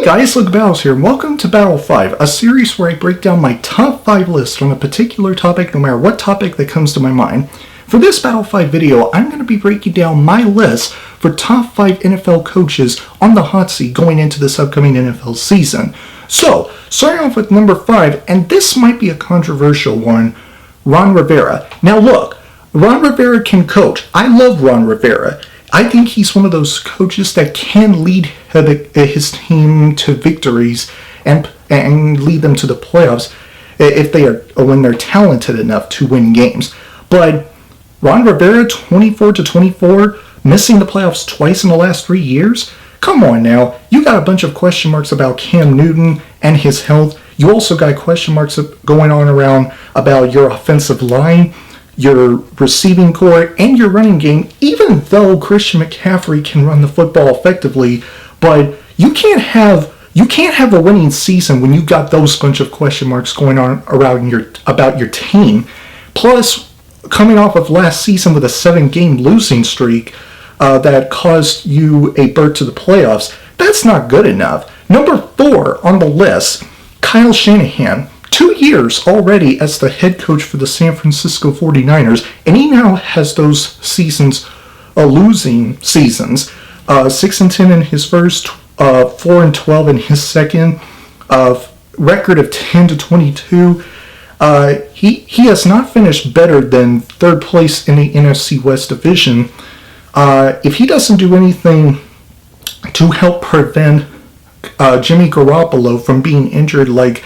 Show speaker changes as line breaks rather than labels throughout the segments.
Hey guys, Logan here, and welcome to Battle 5, a series where I break down my top 5 lists on a particular topic, no matter what topic that comes to my mind. For this Battle 5 video, I'm going to be breaking down my list for top 5 NFL coaches on the hot seat going into this upcoming NFL season. So, starting off with number 5, and this might be a controversial one, Ron Rivera. Now look, Ron Rivera can coach. I love Ron Rivera. I think he's one of those coaches that can lead his team to victories and lead them to the playoffs when they're talented enough to win games. But Ron Rivera, 24-24, missing the playoffs twice in the last 3 years? Come on now. You got a bunch of question marks about Cam Newton and his health. You also got question marks going on around about your offensive line, your receiving core, and your running game, even though Christian McCaffrey can run the football effectively. But you can't have a winning season when you got those bunch of question marks going on about your team. Plus, coming off of last season with a 7-game losing streak that caused you a berth to the playoffs, that's not good enough. Number 4 on the list, Kyle Shanahan. 2 years already as the head coach for the San Francisco 49ers, and he now has those seasons, losing seasons. 6-10 in his first, 4-12 in his second, record of 10-22. He has not finished better than third place in the NFC West division. If he doesn't do anything to help prevent Jimmy Garoppolo from being injured like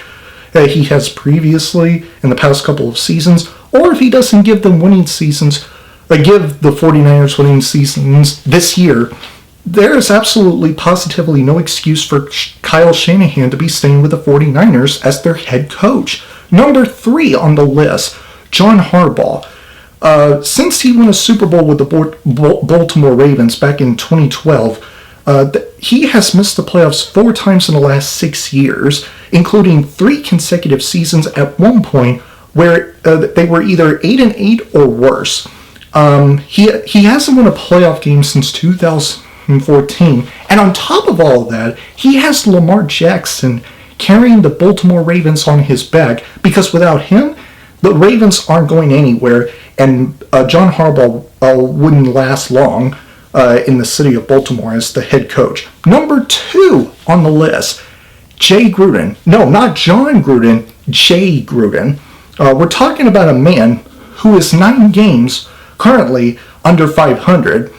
he has previously in the past couple of seasons, or if he doesn't give them winning seasons, give the 49ers winning seasons this year, there is absolutely positively no excuse for Kyle Shanahan to be staying with the 49ers as their head coach. Number 3 on the list, John Harbaugh. Since he won a Super Bowl with the Baltimore Ravens back in 2012, he has missed the playoffs 4 times in the last 6 years, including 3 consecutive seasons at one point where they were either 8-8 or worse. He hasn't won a playoff game since 2014, and on top of all of that, he has Lamar Jackson carrying the Baltimore Ravens on his back, because without him, the Ravens aren't going anywhere, and John Harbaugh wouldn't last long in the city of Baltimore as the head coach. Number 2 on the list, Jay Gruden. No, not John Gruden, Jay Gruden. We're talking about a man who is 9 games currently under 500.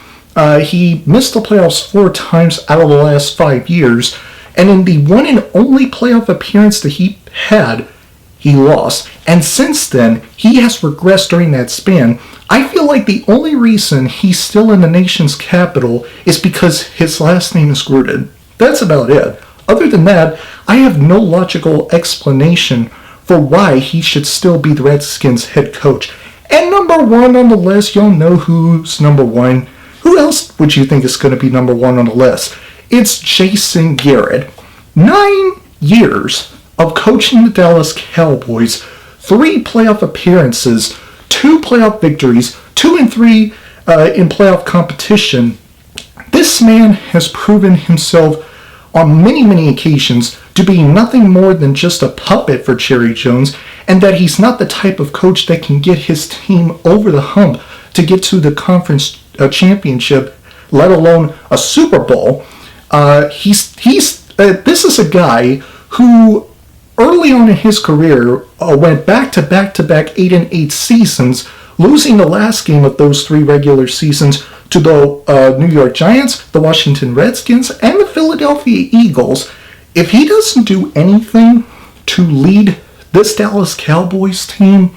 He missed the playoffs 4 times out of the last 5 years, and in the one and only playoff appearance that he had, he lost. And since then, he has regressed during that span. I feel like the only reason he's still in the nation's capital is because his last name is Gruden. That's about it. Other than that, I have no logical explanation for why he should still be the Redskins head coach. And number 1 on the list, y'all know who's number 1. Who else would you think is going to be number 1 on the list? It's Jason Garrett. 9 years of coaching the Dallas Cowboys, 3 playoff appearances, 2 playoff victories, 2 and 3 in playoff competition. This man has proven himself on many occasions to be nothing more than just a puppet for Jerry Jones, and that he's not the type of coach that can get his team over the hump to get to the conference championship, let alone a Super Bowl. This is a guy who early on in his career went back to 8-8 seasons, losing the last game of those 3 regular seasons to the New York Giants, the Washington Redskins, and the Philadelphia Eagles. If he doesn't do anything to lead this Dallas Cowboys team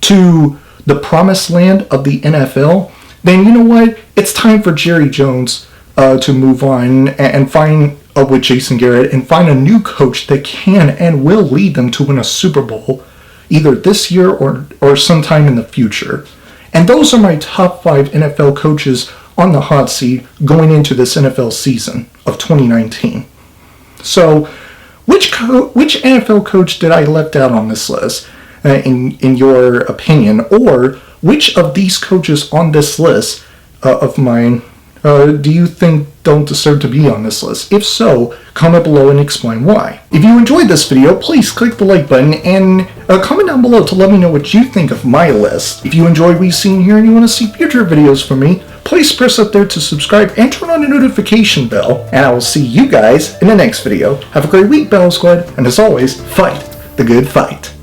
to the promised land of the NFL, then you know what? It's time for Jerry Jones to move on and find with Jason Garrett and find a new coach that can and will lead them to win a Super Bowl either this year or sometime in the future. And those are my top 5 NFL coaches on the hot seat going into this NFL season of 2019. So, which NFL coach did I left out on this list, in your opinion? Or which of these coaches on this list of mine do you think don't deserve to be on this list? If so, comment below and explain why. If you enjoyed this video, please click the like button and comment down below to let me know what you think of my list. If you enjoyed what you've seen here and you want to see future videos from me, please press up there to subscribe and turn on the notification bell. And I will see you guys in the next video. Have a great week, Battle Squad, and as always, fight the good fight.